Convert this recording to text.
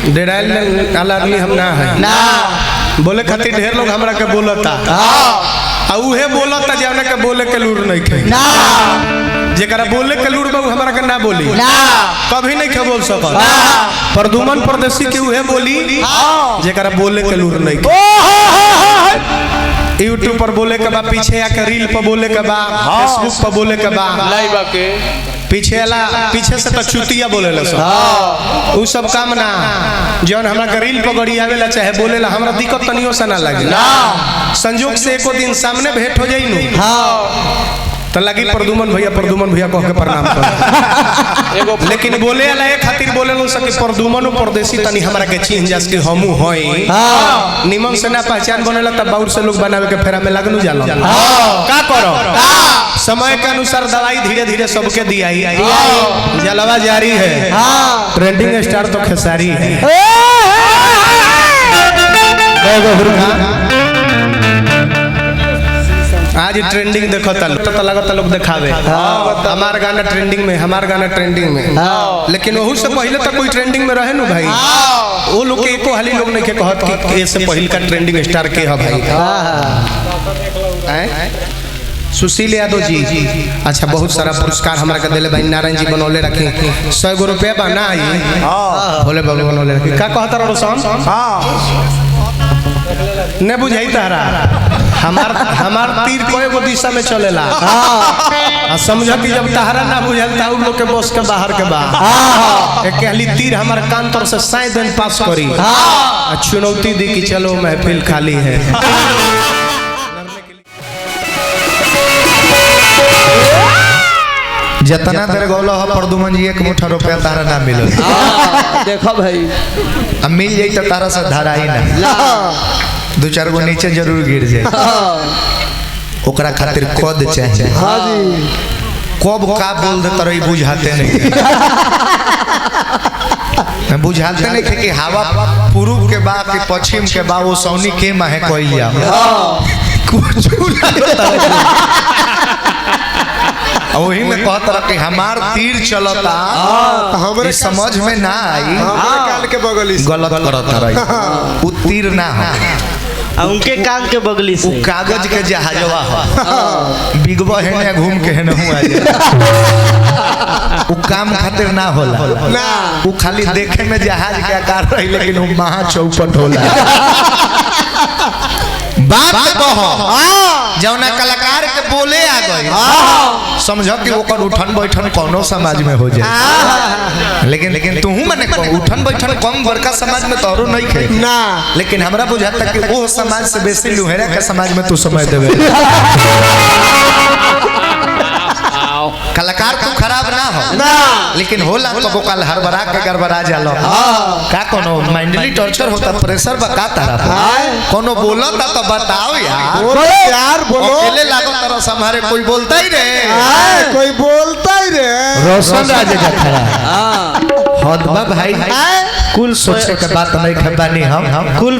डेढ़ाइल आदमी हम ना है ना बोले खातिर ढेर लोग हमरा के बोलता आ उहे बोलता जे हमरा के बोले के लूर नहीं खे ना जेकरा बोले के लूर बाबू हमरा के ना बोली ना कभी नहीं के बोल सकत प्रदुमन परदेसी के उहे बोली जेकरा बोले के लूर नहीं खे यूट्यूब पर बोले के बा पीछे आके रील पर बोले के बा फेसबुक पर बोले के बा लाइव आके पीछे से तो चुतिया बोलेला सब उ सब काम ना जौन हमरा के रील पर गड़ी आवेला चाहे बोलेला हमरा दिक्कत तनियो से ना लागे संजोग से एको दिन सामने भेंट हो जाई नु तो लगी प्रदुमन भैया कह के प्रणाम कर लेकिन बोले वाला एक खातिर बोले लो सके प्रदुमन परदेसी तनी हमरा के चिन्ह जस के हमू होई निमन से ना पहचान बनेला तब बाउर से लोग बनावे के फेरा में लगनु जाला का करो समय के अनुसार दवाई धीरे धीरे सबके दियाई जलवा जारी है ट्रेंडिंग स्टार तो खेसारी है आज ट्रेंडिंग देखो तो लगता लोग दिखावे हमार गाना ट्रेंडिंग में लेकिन वहू से पहले तक कोई ट्रेंडिंग में रहे नु भाई वो लोग के एको हाली लोग नहीं के कहत कि इससे पहले का ट्रेंडिंग स्टार के है भाई सुशील यादव जी अच्छा बहुत सारा पुरस्कार हमरा के दिले भाई नारायण जी बनौले रखी 100 गो रुपया बना आई भोले बाबू बनौले रखी का कहता रहो रोशन ने बुझाई तारा हमार तीर कोई गो दिशा में चलेला समझो कि जब तहरा ना बुझल ता लोग के बस के बाहर के बा एक कहली तीर हमार कान तर से 100 दिन पास करी चुनौती दी कि चलो महफिल खाली है जितना देर गौलो हो प्रदुमन जी 1 मुठा रुपया तारा ना मिलो देखो भाई अब मिल जाई तो तारा से धरा ही ना 2-4 गो नीचे जरूर गिर जाए ओकरा खातिर कद चाहिए हां जी कब का बोल दे तरई बुझाते नहीं मैं बुझाते नहीं कि हवा पूर्व के बा कि पश्चिम के बा वो सौनी के माहे कोई जा कुछ वही में कहता कि हमार तीर चलता हमरे समझ में ना आई काल के बगली गलत करता रही उ तीर ना हो उनके कान के बगली से कागज के जहाजवा हो बिगबो है ने घूम के है न उ काम खातिर ना होला ना उ खाली देखे में जहाज के आकार रही लेकिन उ महा चौपट होला बात कहो जौना कलाकार के बोले आ गई समझो कि ओकर उठन बैठन कोनो समाज में हो जाए लेकिन तू मने उठन बैठन कम बड़का समाज में तोरो नहीं खे ना लेकिन हमरा बुझाता कि वो समाज से बेसी लुहेरा के समाज में तू समय देवे कलाकार तू खराब ना हो ना लेकिन होला तो कल हरबरा के गड़बड़ा जालो का कोनो मेंटली टॉर्चर होता प्रेशर बका तारा कोनो बोलता तो बताओ यार बोलो यार बोलो अकेले लागो तरह से हमारे कोई बोलता ही रे कोई बोलता ही रे रोशन राजे का खड़ा हदबा भाई कुल सोचे के बात नहीं खबानी हम कुल